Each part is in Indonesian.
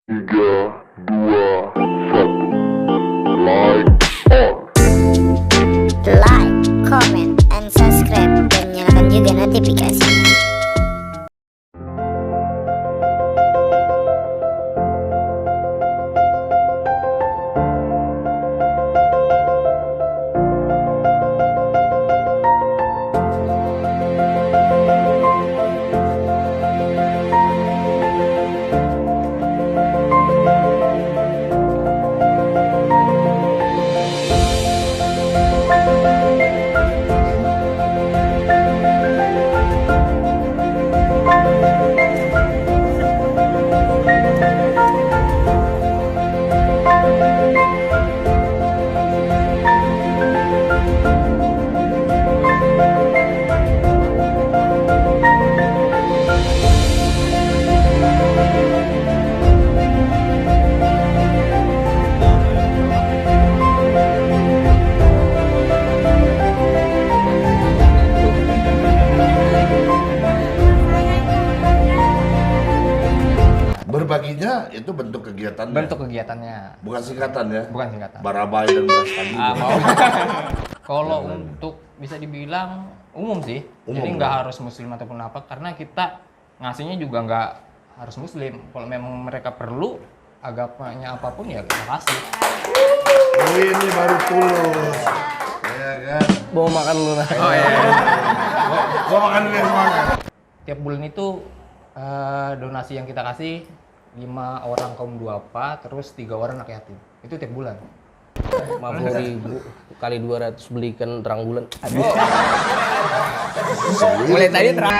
Tiga, dua, satu. Like on. Like, comment, and subscribe dan nyalakan juga notifikasinya. Berbaginya itu bentuk kegiatannya. Bentuk kegiatannya. Bukan singkatan ya. Bukan singkatan. Barabai dan beras tadi. Mau. Kalau untuk bisa dibilang umum sih. Umum, Jadi nggak ya? harus muslim ataupun apa, karena kita ngasihnya juga nggak harus muslim. Kalau memang mereka perlu agamanya apapun ya kita kasih. Ini baru tulus. Ya kan. Mau makan dulu nah. Oh iya. Gua makan dulu ya semuanya. Tiap bulan itu donasi yang kita kasih 5 orang kaum duafa, terus 3 orang anak yatim. Itu tiap bulan. 50.000 kali 200 belikan terang bulan. Aduh. Mulai tadi terang.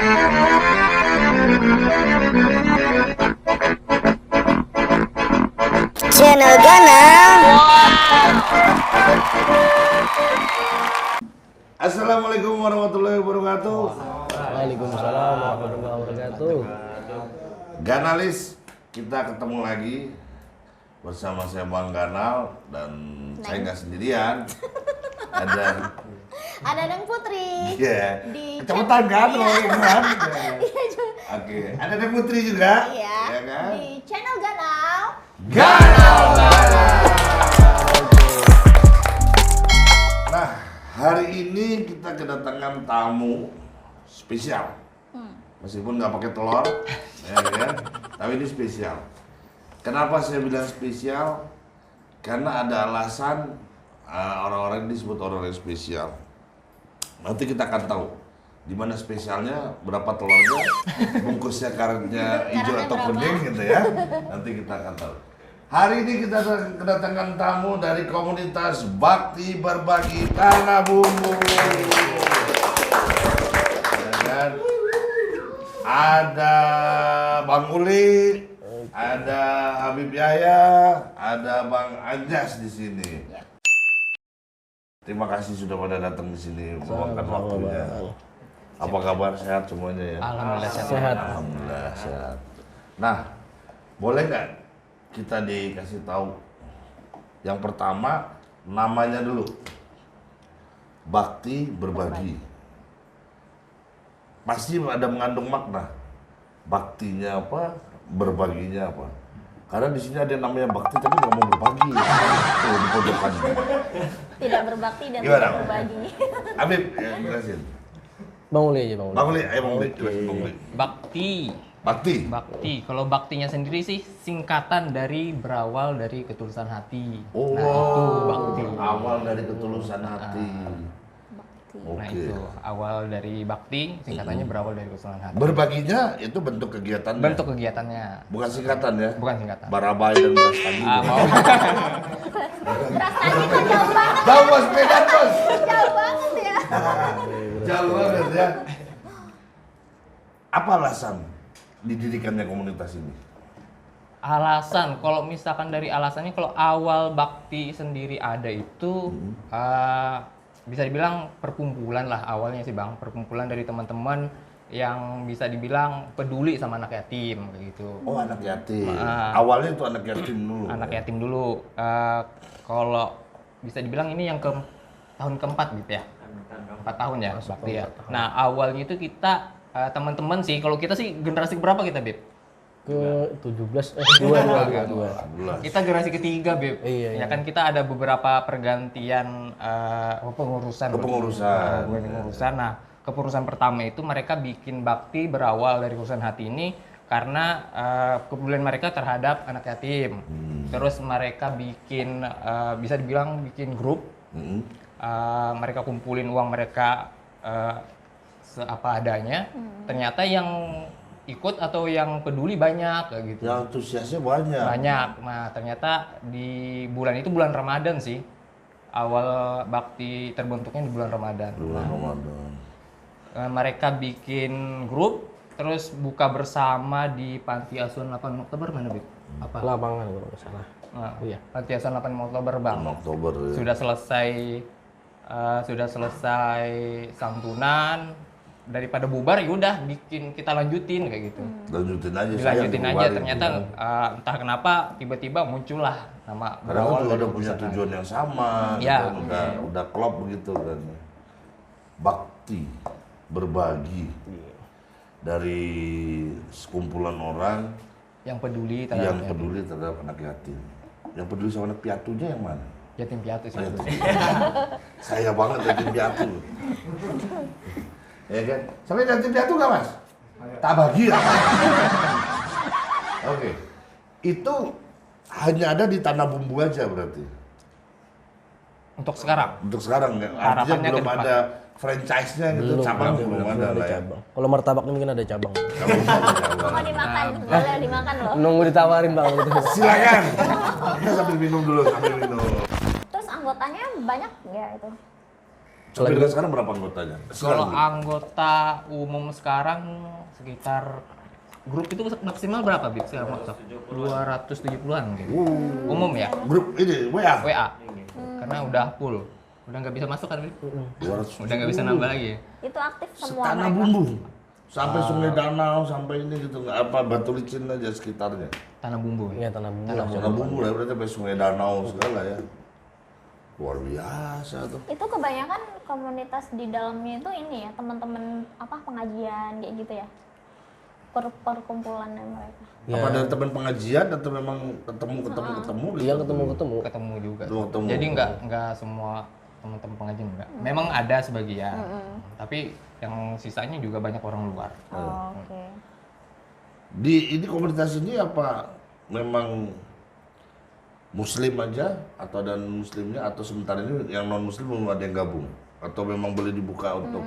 Channel Ganal. Assalamualaikum warahmatullahi wabarakatuh. Waalaikumsalam warahmatullahi wabarakatuh. Ganalis, kita ketemu lagi bersama saya Bang Ganal dan saya nggak sendirian. Ada Ada Putri. Iya. Di Kecepatan kan lo kan? Iya, Oke, ada Dek Putri juga. iya. Ya kan? Di channel Ganal. Ganal. Nah, hari ini kita kedatangan tamu spesial. Meskipun nggak pakai telur, ya kan? Tapi ini spesial. Kenapa saya bilang spesial? Karena ada alasan orang-orang disebut orang-orang spesial. Nanti kita akan tahu di mana spesialnya, berapa telurnya, bungkusnya karetnya hijau atau kuning gitu ya. Nanti kita akan tahu. Hari ini kita kedatangan tamu dari komunitas Bakti Berbagi Tanah Bumbu. Ya kan? Ada Bang Uli, ada Habib Yahya, ada Bang Anjas di sini. Terima kasih sudah pada datang di sini meluangkan waktunya. Apa kabar, sehat semuanya ya? Alhamdulillah Sehat. Alhamdulillah sehat. Nah, boleh nggak kita dikasih tahu yang pertama namanya dulu? Bakti Berbagi. Pasti ada mengandung makna. Baktinya apa? Berbaginya apa? Karena di sini ada yang namanya bakti tapi nggak mau berbagi. Tuh di pojokan. Tidak berbakti dan Gimana? tidak berbagi. Habib, ya, jelasin. Bang Uli aja Bang Uli. Bang Uli, ayo Bang Uli, jelasin Bang Uli. Bakti. Bakti. Bakti. Kalau baktinya sendiri sih singkatan dari berawal dari ketulusan hati. Oh, Nah, itu bakti. awal dari ketulusan hati. Nah, Oke. itu awal dari bakti, singkatannya berawal dari ketulusan hati. Berbaginya itu bentuk kegiatannya. Bentuk kegiatannya. Bukan singkatan ya. Bukan singkatan. Barabai dan beras tadi. Mau. Beras tadi mah jauh banget. Jauh bos, beda bos. Jauh banget ya. Jauh banget ya. Apa alasan didirikannya komunitas ini? Alasan, kalau misalkan dari alasannya, kalau awal bakti sendiri ada itu bisa dibilang perkumpulan lah awalnya sih Bang, perkumpulan dari teman-teman yang bisa dibilang peduli sama anak yatim kayak gitu. Oh, anak yatim. Ah. Awalnya itu anak yatim dulu. Anak yatim dulu. Kalau bisa dibilang ini yang tahun keempat gitu ya. 4 tahun ya bakti ya. Nah awalnya itu kita teman-teman sih, kalau kita sih generasi berapa kita Bib? ke 17 dua. Kita generasi ketiga, Beb. Iya, Ya kan kita ada beberapa pergantian kepengurusan. Kepengurusan. Nah, kepengurusan pertama itu mereka bikin bakti berawal dari urusan hati ini karena kepedulian mereka terhadap anak yatim. Terus mereka bikin bisa dibilang bikin grup. Mereka kumpulin uang mereka seapa adanya. Ternyata yang ikut atau yang peduli banyak kayak gitu. Yang antusiasnya banyak. Banyak. Nah, ternyata di bulan itu bulan Ramadan sih. Awal bakti terbentuknya di bulan Ramadan. Bulan Ramadan. Mereka bikin grup terus buka bersama di Panti Asuhan 8 Oktober mana, Bib? Apa? Lapangan kalau nggak salah. Nah, Iya. Panti Asuhan 8 Oktober, Bang. 6 Oktober ya. Sudah selesai santunan. Daripada bubar ya udah kita lanjutin kayak gitu. Lanjutin aja. Dilanjutin sayang, aja dibubarin, ternyata gitu. entah kenapa tiba-tiba muncullah nama Karena kan juga dari udah punya urusan. tujuan yang sama, Ya. gitu kan. udah klop begitu kan. Bakti, berbagi dari sekumpulan orang yang peduli yang terhadap peduli terhadap anak yatim. Yang peduli sama anak piatunya yang mana? yatim piatu sih. Saya banget yatim piatu. Ya kan? Sampai yatim piatu nggak mas? Tak bagi lah. Oke, itu hanya ada di Tanah Bumbu aja berarti. Untuk sekarang Untuk sekarang ya, artinya Harapannya belum ke depan. ada franchise-nya gitu, cabang belum ada lah. Ya. cabang. Kalau martabak mungkin ada cabang. Mau dimakan, boleh dimakan loh. Nunggu ditawarin bang gitu. Silakan. Kita sambil minum dulu, sambil minum. Terus anggotanya banyak ya itu? Sampai dengan sekarang berapa anggotanya? kalau anggota umum sekarang sekitar grup itu maksimal berapa Bib sekarang WhatsApp? 270-an gitu. Umum ya, Grup ini WA. WA. Karena udah full. Udah nggak bisa masuk kan Bib? 200. Udah nggak bisa nambah lagi. Itu aktif semua Tanah mereka. Bumbu. Sampai Sungai Danau, sampai ini gitu, nggak apa Batu Licin aja sekitarnya. Tanah bumbu. Iya tanah bumbu. Tanah Bumbu lah berarti sampai Sungai Danau segala ya. Luar biasa tuh. Itu kebanyakan komunitas di dalamnya itu ini ya, teman-teman apa pengajian kayak gitu ya. Perkumpulan mereka. Ya. Apa dari teman pengajian atau memang ketemu gitu? Iya ketemu. Ketemu juga. Ketemu. Jadi nggak semua teman-teman pengajian enggak. Memang ada sebagian. Tapi yang sisanya juga banyak orang luar. Oh, oke. Di ini komunitas ini apa memang Muslim aja atau ada muslimnya atau sementara ini yang non muslim belum ada yang gabung atau memang boleh dibuka untuk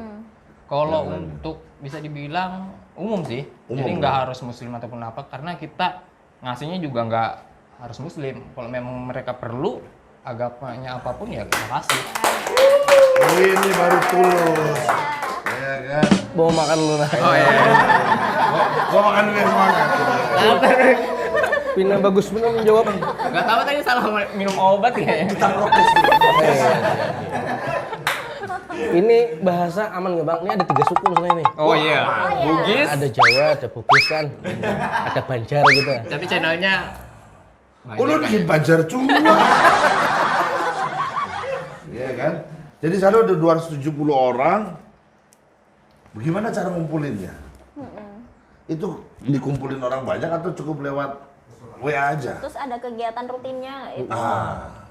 Kalau untuk bisa dibilang umum sih. Umum, Jadi nggak harus muslim ataupun apa karena kita ngasihnya juga nggak harus muslim. Kalau memang mereka perlu agamanya apapun ya kita kasih. ini baru tulus ya kan Mau makan lu nah. Oh iya. gua makan dulu yang semangat Pina bagus bener menjawab. Nggak tahu tadi salah minum obat ya. Ini bahasa aman nggak bang? Ini ada 3 suku misalnya nih. Oh iya. Bugis. Ada Jawa, ada Bugis kan, ada Banjar gitu. Tapi channelnya lu bikin Banjar cuma iya kan jadi sana ada 270 orang bagaimana cara ngumpulinnya itu dikumpulin orang banyak atau cukup lewat WA aja Terus ada kegiatan rutinnya itu.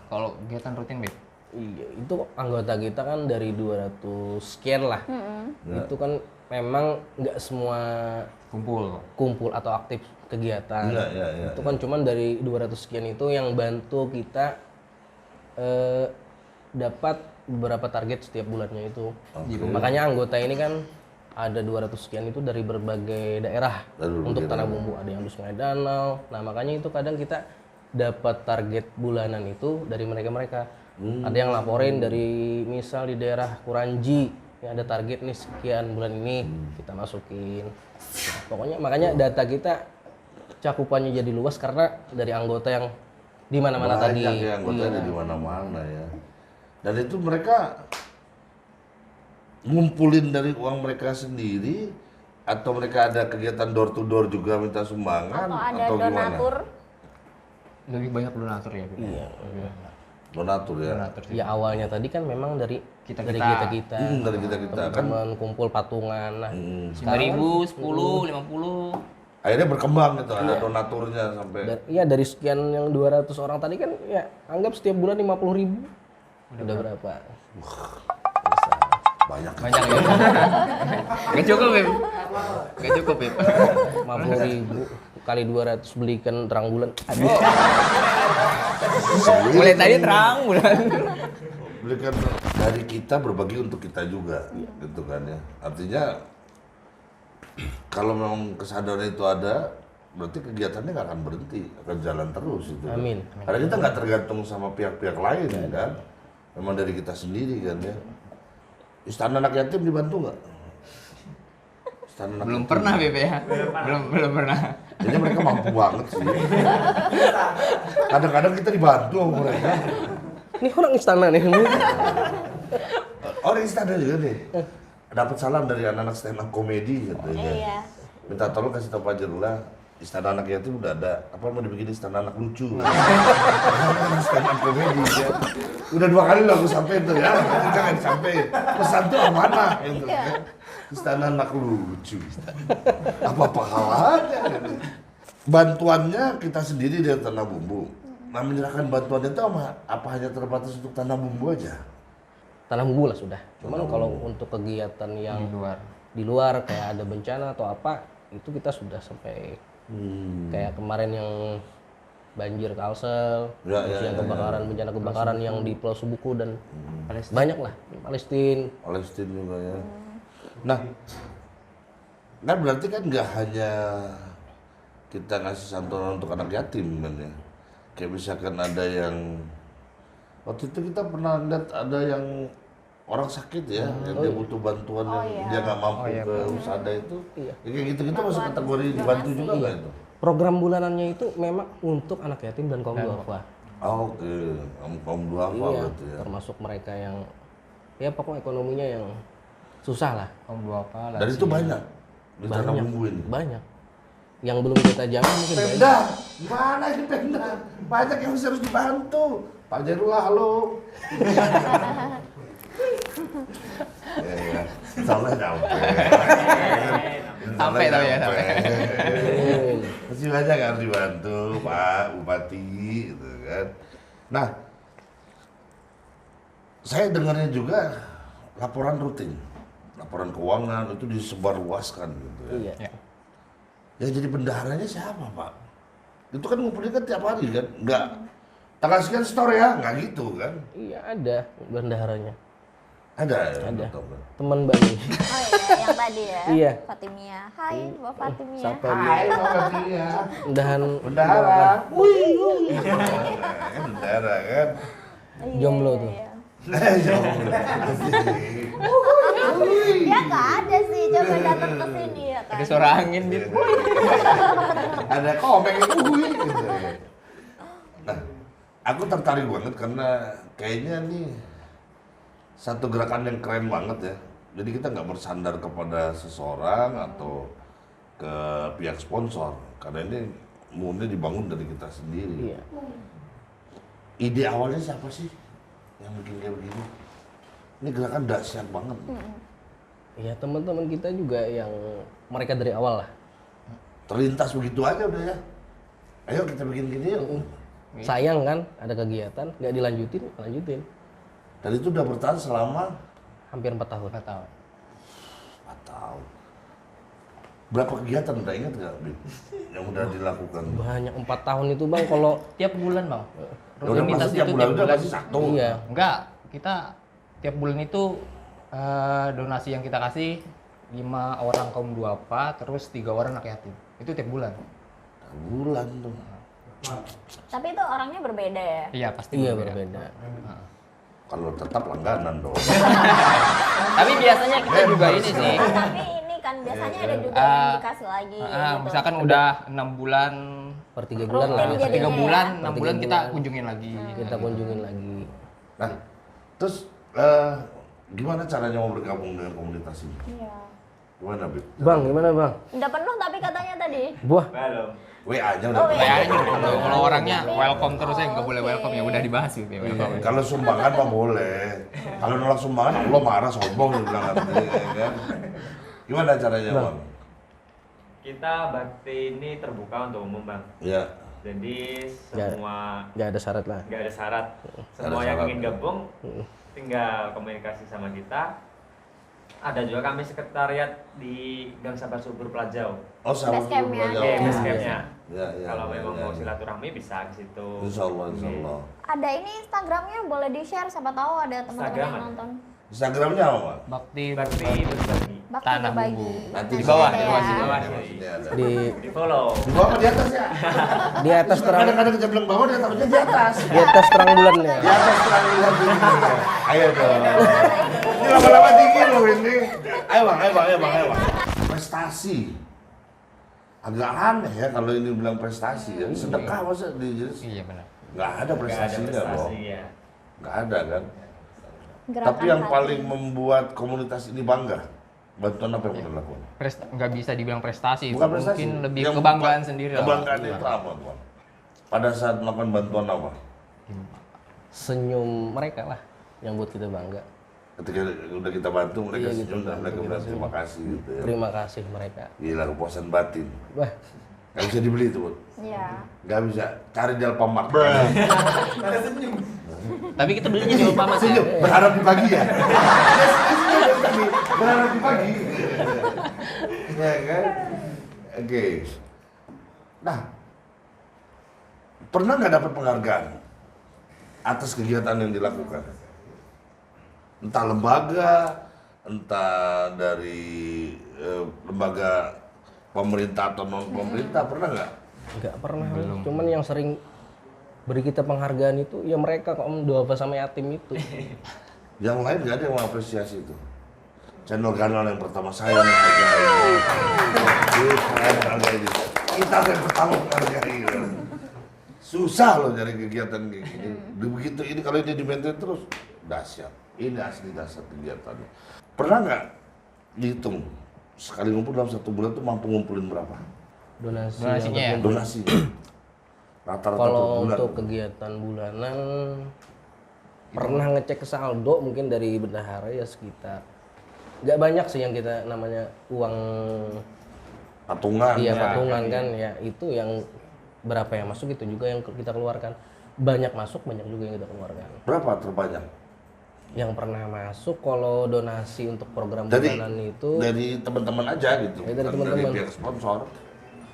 kalau kegiatan rutin Beb. Iya, itu anggota kita kan dari 200 sekian lah. Itu kan memang nggak semua kumpul atau aktif kegiatan. Iya. Itu kan cuman dari 200 sekian itu yang bantu kita dapat beberapa target setiap bulannya itu. Makanya anggota ini kan ada 200 sekian itu dari berbagai daerah untuk Tanah Bumbu. Ada yang di Sungai Danau. Nah makanya itu kadang kita dapat target bulanan itu dari mereka-mereka. Ada yang laporin dari misal di daerah Kuranji ya ada target nih sekian bulan ini kita masukin. Nah, pokoknya makanya data kita cakupannya jadi luas karena dari anggota yang di mana-mana tadi. Banyak ya anggota ada di mana-mana ya. Dan itu mereka ngumpulin dari uang mereka sendiri atau mereka ada kegiatan door to door juga minta sumbangan Atau ada atau gimana? donatur. Lebih banyak donatur ya Beb. Iya. Donatur ya. Donatur sih. Ya awalnya tadi kan memang dari Kita-kita. dari kita Dari kita kan teman kumpul patungan. Nah, 5.000, 10, 50. akhirnya berkembang gitu, ada donaturnya sampai. Iya dari sekian yang 200 orang tadi kan ya anggap setiap bulan 50.000. Udah berapa? Banyak. Banyak ya. Gak cukup, Beb. Gak cukup, Beb. 50.000 kali 200 belikan terang bulan. Aduh. Mulai tadi terang bulan. Belikan dari kita berbagi untuk kita juga, gitu kan ya. Artinya kalau memang kesadaran itu ada, berarti kegiatannya nggak akan berhenti, akan jalan terus itu. Amin. Karena kita nggak tergantung sama pihak-pihak lain kan, memang dari kita sendiri kan ya. Istana anak yatim dibantu nggak? Istana anak Belum yatim. pernah, Beb ya. Belum pernah. Jadi mereka mampu banget sih. Kadang-kadang kita dibantu sama mereka. Ini orang istana nih. Orang istana juga nih. Dapat salam dari anak-anak stand up komedi katanya. Iya. Minta tolong kasih tahu Pak Jarula, istana anak yatim udah ada. Apa mau dibikin istana anak lucu? Stand up komedi ya. Udah 2 kali lah aku sampein tuh ya. Jangan sampein. Pesan tuh amanah gitu. Istana anak lucu. Apa pahalanya? Bantuannya kita sendiri dari Tanah Bumbu. Nah, menyerahkan bantuan itu apa hanya terbatas untuk Tanah Bumbu aja? Tanah bumbu lah sudah. Cuman kalau untuk kegiatan yang di luar kayak ada bencana atau apa, itu kita sudah sampai kayak kemarin yang banjir Kalsel, terus yang kebakaran bencana kebakaran yang di Pulau Subuku dan banyak lah Palestina. Palestina juga ya. Nah, kan berarti kan nggak hanya kita ngasih santunan untuk anak yatim kan ya. Kayak misalkan ada yang waktu itu kita pernah lihat ada yang orang sakit ya, yang dia butuh bantuan yang dia nggak mampu ke usada itu. Ya, kayak gitu-gitu masuk kategori dibantu juga nggak itu? Program bulanannya itu memang untuk anak yatim dan kaum duafa. Oh, oke, kaum duafa berarti ya. Termasuk mereka yang ya pokoknya ekonominya yang susah lah. Om duafa lah. Dan itu banyak di Tanah Bumbu ini. Banyak. Yang belum kita jamin mungkin banyak. Pemda, gimana ini Pemda? Banyak yang harus dibantu. Pak Jarula, halo. Ya. Sampai nyampe. Sampai tapi ya, sampai. Masih banyak yang harus dibantu, Pak Bupati, gitu kan. Nah, saya dengarnya juga laporan rutin, laporan keuangan itu disebarluaskan gitu ya. Iya. Yang jadi bendaharanya siapa, Pak? Itu kan ngumpulin kan tiap hari kan? Enggak. Tanggal sekian store ya? Enggak gitu kan? Iya ada bendaharanya. Ada ya? Ada. Betul, kan? Teman Bani. Oh iya, yang tadi ya. Iya. Fatimia. Hai, Mbak Fatimia. Siapa Hai, Pak Fatimia. Bendahan Bendahara. Wih. Bendahara kan? Iya, jomblo iya, tuh. iya. Wih. Ya nggak ada sih, coba datang ke sini ya kan. Ada suara angin gitu. Ada komeng itu wih, gitu. Nah, aku tertarik banget karena kayaknya nih satu gerakan yang keren banget ya. Jadi kita nggak bersandar kepada seseorang atau ke pihak sponsor karena ini murni dibangun dari kita sendiri. Iya. Ide awalnya siapa sih yang bikin kayak begini? Ini gerakan dahsyat banget. Iya teman-teman kita juga yang mereka dari awal lah. Terlintas begitu aja udah ya. Ayo kita bikin gini yuk. Sayang kan ada kegiatan nggak dilanjutin, lanjutin. Dan itu udah bertahan selama Hampir 4 tahun. 4 tahun. 4 tahun. Berapa kegiatan udah ingat nggak, Bib? Yang udah dilakukan? Banyak 4 tahun itu bang kalau Tiap bulan, Bang. Ya udah pasti tiap bulan udah pasti satu. iya Enggak, kita tiap bulan itu donasi yang kita kasih 5 orang kaum duafa, terus 3 orang anak yatim. Itu tiap bulan. Bulan tuh. Tapi itu orangnya berbeda ya. Iya, pasti iya berbeda. berbeda. Kalau tetap langganan dong. Tapi biasanya kita juga ini sih. Tapi ini kan biasanya ada juga yang dikasih lagi gitu. Misalkan udah 6 bulan, Per 3 bulan lah. Rutin biasanya. jadinya 3 bulan, ya. 6 bulan kita kunjungin lagi. Kita kunjungin lagi. Nah, terus gimana caranya mau bergabung dengan komunitas ini? Iya. Gimana, Bib? Bang gimana bang? Udah penuh tapi katanya tadi. Buah. WA-nya udah. Oh, WA. Kayaknya kalau orangnya welcome terus ya, nggak boleh welcome ya udah dibahas gitu ya. Welcome. Kalau sumbangan mah boleh. Kalau nolak sumbangan Allah marah sombong dia bilang nanti, ya kan. Gimana caranya, Bang? kita bakti ini terbuka untuk umum, Bang. Ya. Jadi semua Nggak ada syarat lah. nggak ada syarat. Semua ada yang syarat. ingin gabung tinggal komunikasi sama kita. Ada juga kami sekretariat di Gang Sabar Subur Plajau. Oh, sama Base camp-nya. dulu Oke, aja. base campnya. Ya, ya, Kalau ya, memang ya, mau ya. silaturahmi bisa ke situ. Insyaallah, Oke. insyaallah. Ada ini Instagramnya boleh di-share, siapa tahu ada teman-teman Instagram yang ada. nonton. Instagramnya apa, Pak? Bakti Bakti berbagi. Bakti Tanah berbagi. Bumbu. Nanti Di bawah, ada di ya. bawah, di bawah. Ini ada. Di follow. Di bawah apa di atas ya? Di atas terang Kadang-kadang kita bilang bawah, dia taruhnya di atas. di atas terang bulannya. Di atas terang bulan tinggi. Ayo dong. Ini lama-lama tinggi loh ini. Ayo bang, ayo bang, ayo bang, ayo bang. Prestasi. Agak aneh ya kalau ini bilang prestasi ya. Sedekah masa di jenis? Iya benar. Nggak ada Nggak ada prestasinya loh. prestasi ya. Nggak ada kan. Gerakan Tapi yang hati. paling membuat komunitas ini bangga, bantuan apa yang pernah lakukan? Nggak bisa dibilang prestasi, Bukan itu prestasi. mungkin lebih Yang kebanggaan membuat sendiri lah. Kebanggaan itu apa, Tuan? Pada saat melakukan bantuan apa? Senyum mereka lah yang buat kita bangga. Ketika udah kita bantu, mereka Iya, gitu, senyum dan bantu mereka kita bilang senyum. terima kasih gitu ya. Terima kasih mereka. Gila kepuasan batin. Wah, Nggak bisa dibeli tuh, Bud. Iya. Nggak bisa. Cari di Alfamart. Tapi kita belinya di Alfamart ya. Senyum. Berharap di pagi ya? Dia senyum dari tadi. Berharap di pagi. Ya kan? Oke. Nah, pernah nggak dapat penghargaan atas kegiatan yang dilakukan? Entah lembaga, entah dari lembaga pemerintah atau non pemerintah, pernah nggak? nggak pernah. Cuman yang sering beri kita penghargaan itu ya mereka kok doa sama yatim itu. Yang lain nggak ada yang mengapresiasi itu. Channel kanal yang pertama saya menghargai. Saya menghargai itu. Kita yang pertama menghargai. Susah loh nyari kegiatan kayak gini. Begitu ini kalau ini di-maintain terus dahsyat. Ini asli dahsyat kegiatannya. Pernah nggak dihitung sekali ngumpul dalam satu bulan tuh mampu ngumpulin berapa? Donasinya ya? Donasinya. Rata-rata per Kalau bulan. untuk kegiatan bulanan pernah ngecek saldo mungkin dari bendahara ya sekitar nggak banyak sih yang kita namanya uang Patungan. iya ya. patungan kan ya itu yang berapa yang masuk itu juga yang kita keluarkan banyak masuk banyak juga yang kita keluarkan Berapa terbanyak? yang pernah masuk kalau donasi untuk program Dari bulanan itu dari teman-teman aja gitu. Ya, dari Bukan teman-teman. pihak sponsor.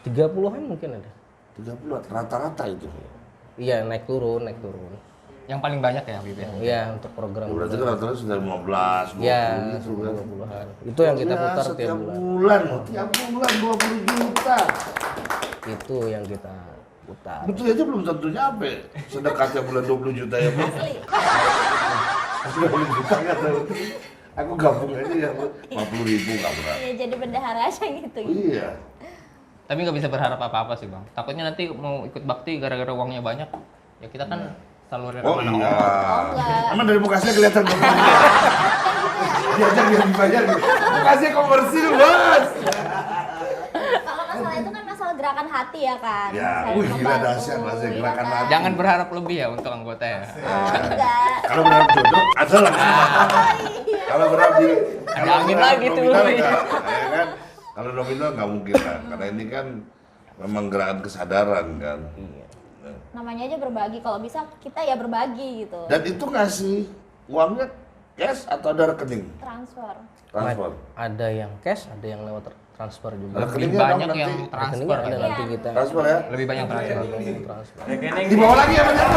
30-an mungkin ada 30 rata-rata itu. iya naik turun Yang paling banyak ya Bib ya? iya untuk program Berarti kan bulanan. rata-rata sudah 15, 20 ya gitu kan. 20-an itu yang kita Ya, putar tiap setiap bulan bulan. Tiap bulan 20 juta. itu yang kita putar Itu aja belum tentu nyampe. Sedekah tiap bulan 20 juta ya, Bu. 20 juta nggak tahu. Aku gabung aja ya, 50.000 nggak berat. Iya, jadi bendahara aja gitu. Iya. Tapi nggak bisa berharap apa-apa sih bang. Takutnya nanti mau ikut bakti gara-gara uangnya banyak. Ya kita kan saluran Oh mana iya. enggak. Emang dari mukanya kelihatan dong. Diajak dia dibayar. Mukanya komersil, Bos. Kalau masalah itu kan masalah gerakan hati ya kan. Ya, Saling wih, gila membantu, dahsyat bahasa iya gerakan kan? hati. Jangan berharap lebih ya untuk anggota ya. Oh, enggak. Kalau berharap jodoh, ada lah. Kalau berharap di kalau angin berharap lagi tuh. nominal enggak, ya kan? Kalau nominal nggak mungkin kan, karena ini kan memang gerakan kesadaran kan. Namanya aja berbagi. Kalau bisa kita ya berbagi gitu. Dan itu ngasih uangnya cash atau ada rekening? Transfer. Transfer. ada yang cash ada yang lewat transfer juga Lebih Rekeningnya banyak dong yang nanti. transfer rekeningnya ada ya. nanti kita Transfer ya? Lebih banyak transfer. transfer Rekening Di bawah lagi ya banyak.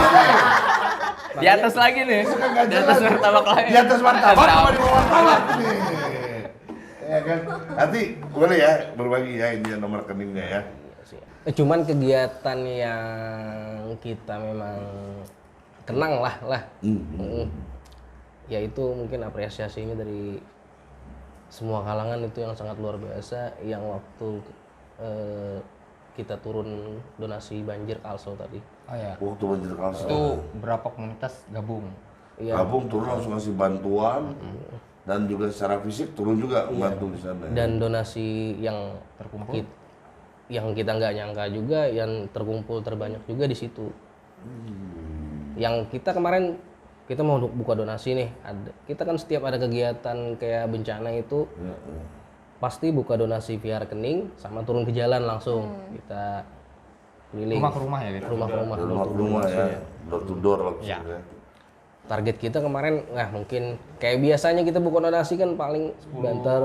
Di atas lagi nih. Nggak Di atas jelas. martabak lain. Di atas martabak sama di bawah martabak nih. Ya kan? Nanti boleh ya berbagi ya ini ya, nomor rekeningnya ya. cuman kegiatan yang kita memang kenang lah yaitu mungkin apresiasinya dari semua kalangan itu yang sangat luar biasa yang waktu kita turun donasi banjir Kalso tadi Oh ya. Waktu banjir kalsel. Itu berapa komunitas gabung? iya Gabung turun langsung ngasih bantuan dan juga secara fisik turun juga membantu di sana. Ya. dan donasi yang Terkumpul? yang kita nggak nyangka juga yang terkumpul terbanyak juga di situ yang kita kemarin kita mau buka donasi nih kita kan setiap ada kegiatan kayak bencana itu pasti buka donasi via rekening sama turun ke jalan langsung. Kita keliling Rumah ke rumah ya gitu. rumah ke rumah, Dari door rumah to ke door rumah ya, langsung ya. door to door langsung Ya. ya. Target kita kemarin mungkin kayak biasanya kita buka donasi kan paling banter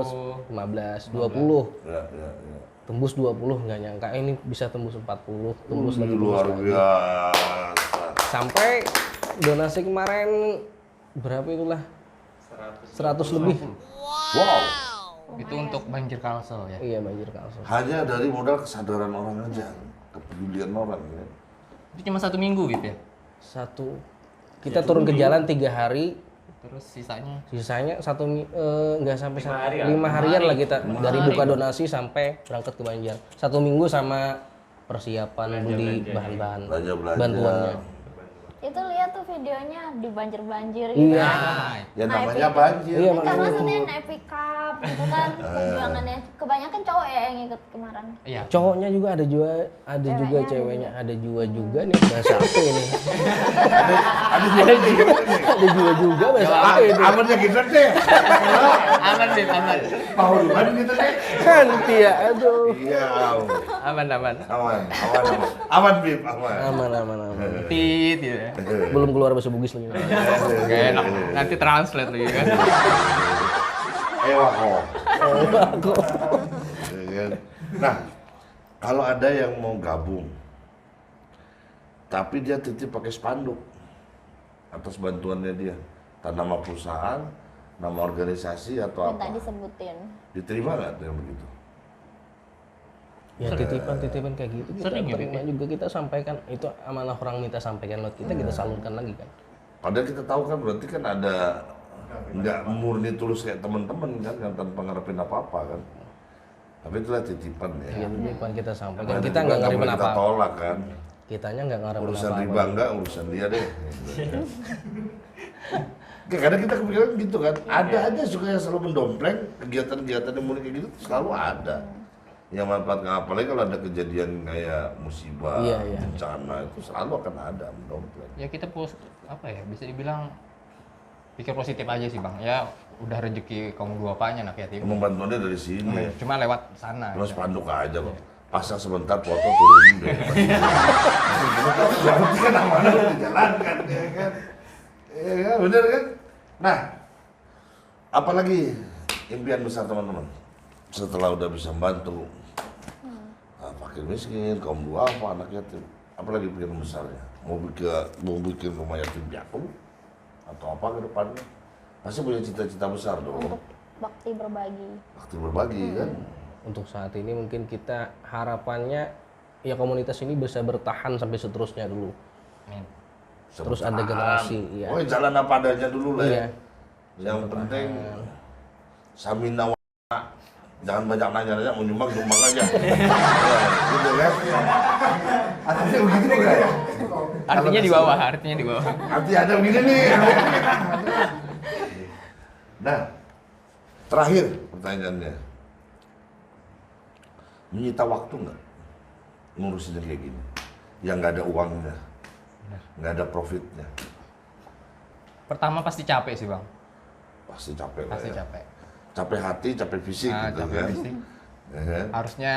15, 20. Ya, ya, ya. Tembus 20 nggak nyangka ini bisa tembus 40, tembus lagi, tembus Luar lagi. biasa. Sampai donasi kemarin berapa itulah? 100 lebih. Wow. Itu untuk banjir Kalsel ya. Iya, banjir Kalsel. Hanya dari modal kesadaran orang aja, kepedulian orang ya. Itu cuma 1 minggu gitu ya. Kita turun ke jalan 3 hari, Terus sisanya sisanya nggak sampai 5 hari ya? 5 harian lah kita dari buka donasi sampai berangkat ke Banjar. 1 minggu sama persiapan beli bahan-bahan Belanja-belanja. bantuannya. Itu lihat tuh videonya di banjir-banjir Iya. gitu. Ya namanya banjir. Iya, Karena makanya. Senin naik pick up gitu kan. Perjuangannya kebanyakan cowok ya yang ikut kemarin. iya. Cowoknya juga ada juga Ceweknya ceweknya, ada juga nih bahasa apa ini? Ada juga nih. Ada juga bahasa apa ini? Amannya gitu deh. Aman deh, aman. Mau duluan gitu deh. Ganti ya, aduh. Iya. Aman. Aman Bib, aman. Aman. Tit gitu ya. Belum keluar bahasa Bugis lagi. Gak enak. Nanti translate lagi kan. Wako. Nah, kalau ada yang mau gabung, tapi dia titip pakai spanduk atas bantuannya dia, nama perusahaan, nama organisasi atau Minta apa, disebutin. diterima nggak tuh yang begitu? Ya titipan kayak gitu kita Sering ya, terima juga, kita sampaikan itu amanah orang minta sampaikan lewat kita salurkan lagi kan. Padahal kita tahu kan berarti kan ada nggak murni tulus kayak teman-teman kan yang tanpa ngarepin apa-apa kan. Tapi itulah titipan ya. Ya titipan kita sampaikan, Karena kita juga nggak boleh ngarepin kita apa-apa. tolak kan. Kitanya nggak ngarepin Urusan apa-apa. riba enggak, urusan dia deh. Kadang kita kepikiran gitu kan, ada aja suka yang selalu mendompleng kegiatan-kegiatan yang mulai kayak gitu selalu ada. Yang manfaatkan, apalagi kalau ada kejadian kayak musibah, Iya. bencana itu selalu akan ada mendompleng. Ya kita bisa dibilang pikir positif aja sih bang. Ya udah rezeki kaum duapanya anak yatim. Membantuannya dari sini. Cuma lewat sana. Terus spanduk aja kok. Pasang sebentar foto turunin deh. Berarti kan amanah udah dijalankan ya kan. Iya kan, bener kan? Nah, apalagi impian besar teman-teman setelah udah bisa membantu fakir miskin, kaum duafa, anak yatim, apalagi impian besarnya? Mau bikin rumah yatim piatu atau apa ke depannya? Pasti punya cita-cita besar dong. Untuk bakti berbagi. Bakti berbagi kan. Untuk saat ini mungkin kita harapannya ya komunitas ini bisa bertahan sampai seterusnya dulu. Amin. Terus ada generasi, iya. Oh, jalan apa adanya dulu lah ya. Iya. Yang penting samina wa jangan banyak nanya-nanya, mau nyumbang aja. Ya, gitu kan. Artinya begitu kan? Artinya di bawah. Arti ada begini nih. Nah, terakhir pertanyaannya. Menyita waktu nggak ngurusin yang kayak gini? Yang nggak ada uangnya, nggak ada profitnya. Pertama pasti capek sih bang. Pasti capek lah Pasti ya. capek. Capek hati, capek fisik gitu Capek kan. fisik. Ya kan? Harusnya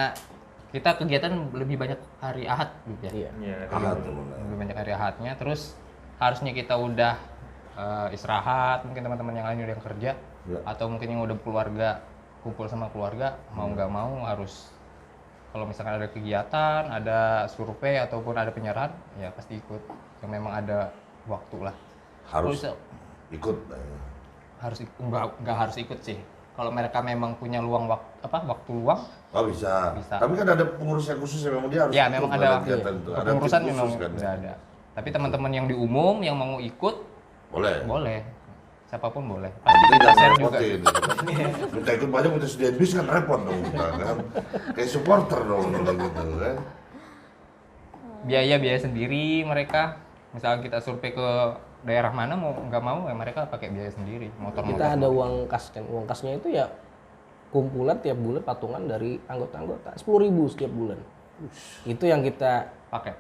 kita kegiatan lebih banyak hari Ahad gitu ya. Iya. Iya, Ahad tuh, benar. Lebih banyak hari Ahadnya. Terus harusnya kita udah istirahat, mungkin teman-teman yang lain udah kerja, Ya. atau mungkin yang udah keluarga, kumpul sama keluarga, mau nggak mau harus, kalau misalkan ada kegiatan, ada survei ataupun ada penyerahan, ya pasti ikut. Yang memang ada waktu lah. Harus Kalau ikut. nggak harus ikut sih. Kalau mereka memang punya waktu luang, Oh bisa. Bisa. Tapi kan ada pengurus yang khusus yang memang dia harus ya ikut memang dalam ada kegiatan itu. Ada tim kepengurusan khusus memang kan. udah ada. Tapi teman-teman yang di umum yang mau ikut Boleh. boleh, siapapun boleh. Yang Pasti penting kita jangan share juga. repotin, gitu kan. Minta ikut banyak, minta sediain bis kan repot dong kita kan. Kayak supporter dong kalau gitu kan. Biaya sendiri mereka. Misalkan kita survei ke daerah mana, mau nggak mau ya mereka pakai biaya sendiri, motor. Kita ada uang kas kan. Uang kasnya itu ya kumpulan tiap bulan patungan dari anggota-anggota 10.000 setiap bulan. Itu yang kita pakai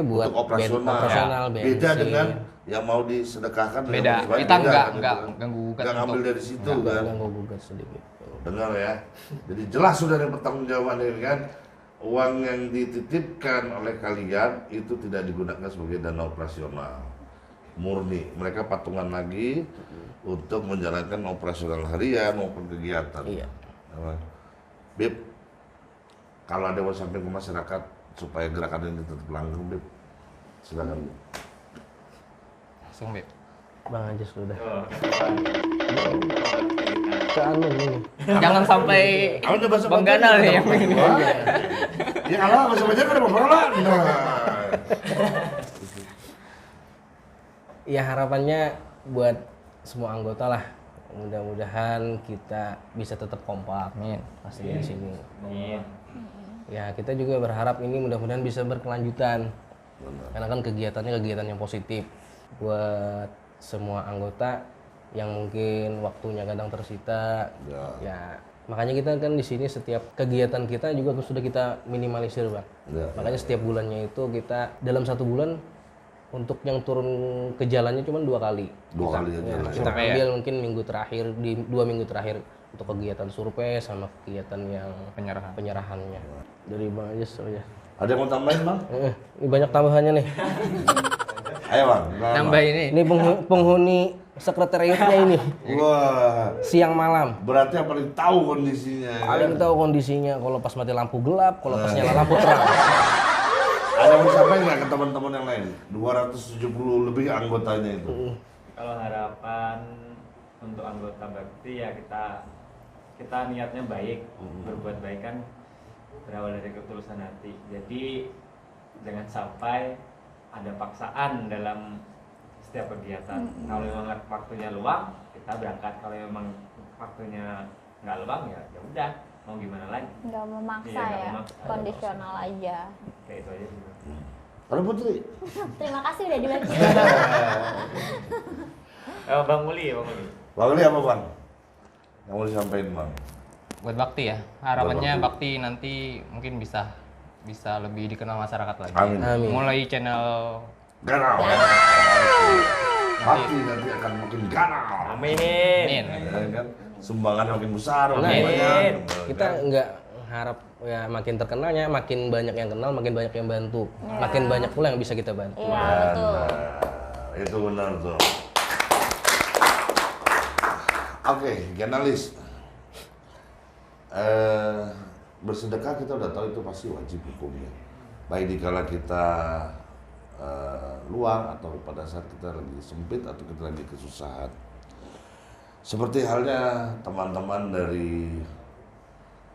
buat Untuk operasional, bensin. beda dengan yang mau disedekahkan dengan Beda. sebagai Kita beda nggak kan, gitu kan. ganggu gugat Nggak ngambil untuk- dari situ kan. Yang gue gugat sedikit. dengar ya. Jadi jelas sudah ada pertanggungjawaban ini kan. Uang yang dititipkan oleh kalian itu tidak digunakan sebagai dana operasional murni. Mereka patungan lagi untuk menjalankan operasional harian maupun kegiatan. Iya. Bib, kalau ada yang mau sampaikan ke masyarakat supaya gerakan ini tetap langgeng, Bib, silakan. Langsung, Beb. Bang aja sudah. Oh, Ke anu ini. Jangan sampai Kamu coba Bang Ganal nih yang ini. Ya kalau bahasa Banjar kan ada pemberolan. Ya harapannya buat semua anggota lah. Mudah-mudahan kita bisa tetap kompak. Amin. Pastinya di sini. Amin. Ya kita juga berharap ini mudah-mudahan bisa berkelanjutan. Karena kan kegiatannya kegiatan yang positif buat semua anggota yang mungkin waktunya kadang tersita. Ya makanya kita kan di sini setiap kegiatan kita juga sudah kita minimalisir, Bang. Makanya setiap bulannya itu kita dalam 1 bulan untuk yang turun ke jalannya cuma 2 kali. 2 kali aja. Ya, lah. kita ambil mungkin minggu terakhir di 2 minggu terakhir untuk kegiatan survei sama kegiatan yang penyerahannya. Dari Bang Ajes aja. Ada yang mau tambahin, Bang? Ini banyak tambahannya nih. Ayo, Bang. Nambah ini. Ini penghuni sekretariatnya ini Wah, siang malam. berarti yang paling tahu kondisinya. ya? Paling tahu kondisinya kalau pas mati lampu gelap, kalau pas nyala lampu terang. Ada yang mau sampaikan nggak ke teman-teman yang lain? 270 lebih anggotanya itu. Kalau harapan untuk anggota bakti ya kita niatnya baik, berbuat baik kan berawal dari ketulusan hati. Jadi jangan sampai ada paksaan dalam setiap kegiatan. Kalau memang waktunya luang, kita berangkat. Kalau memang waktunya nggak luang ya udah, mau gimana lagi. Nggak memaksa Iya, nggak ya, memaksa. kondisional aja. Kayak itu aja sih. Kalau Putri, Terima kasih udah dibantu. Bang Muli. Bang Uli apa, Bang? Yang mau disampaikan, Bang? Buat Bakti ya. Harapannya Buat Bakti nanti mungkin bisa lebih dikenal masyarakat lagi. Amin. Amin. Mulai channel Ganal. Bakti nanti akan makin ganal. Amin. Amin. Ya kan? Sumbangannya makin besar, Nah, makin banyak. kita nggak harap ya makin terkenalnya, makin banyak yang kenal, makin banyak yang bantu, makin banyak pula yang bisa kita bantu. Iya, betul. Nah, itu benar tuh. Oke, jurnalis. Bersedekah kita udah tahu itu pasti wajib hukumnya. Baik dikala kita luang atau pada saat kita lagi sempit atau kita lagi kesusahan. Seperti halnya teman-teman dari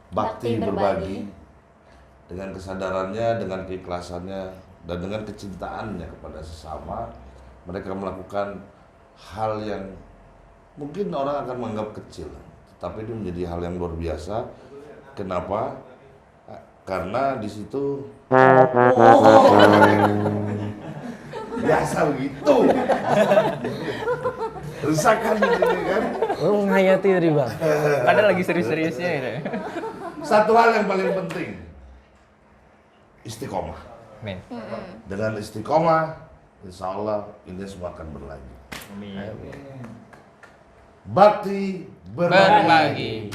Bakti Berbagi dengan kesadarannya, dengan keikhlasannya, dan dengan kecintaannya kepada sesama, mereka melakukan hal yang mungkin orang akan menganggap kecil, tetapi itu menjadi hal yang luar biasa. Kenapa? Karena di situ biasa begitu. Rusakan gitu kan. Oh, menghayati tadi, Bang. Padahal lagi serius-seriusnya ini. Satu hal yang paling penting, istiqomah. Amin. Dengan istiqomah, insya Allah ini semua akan berlanjut. Amin. Bakti Berbagi.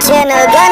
Channel Ghana.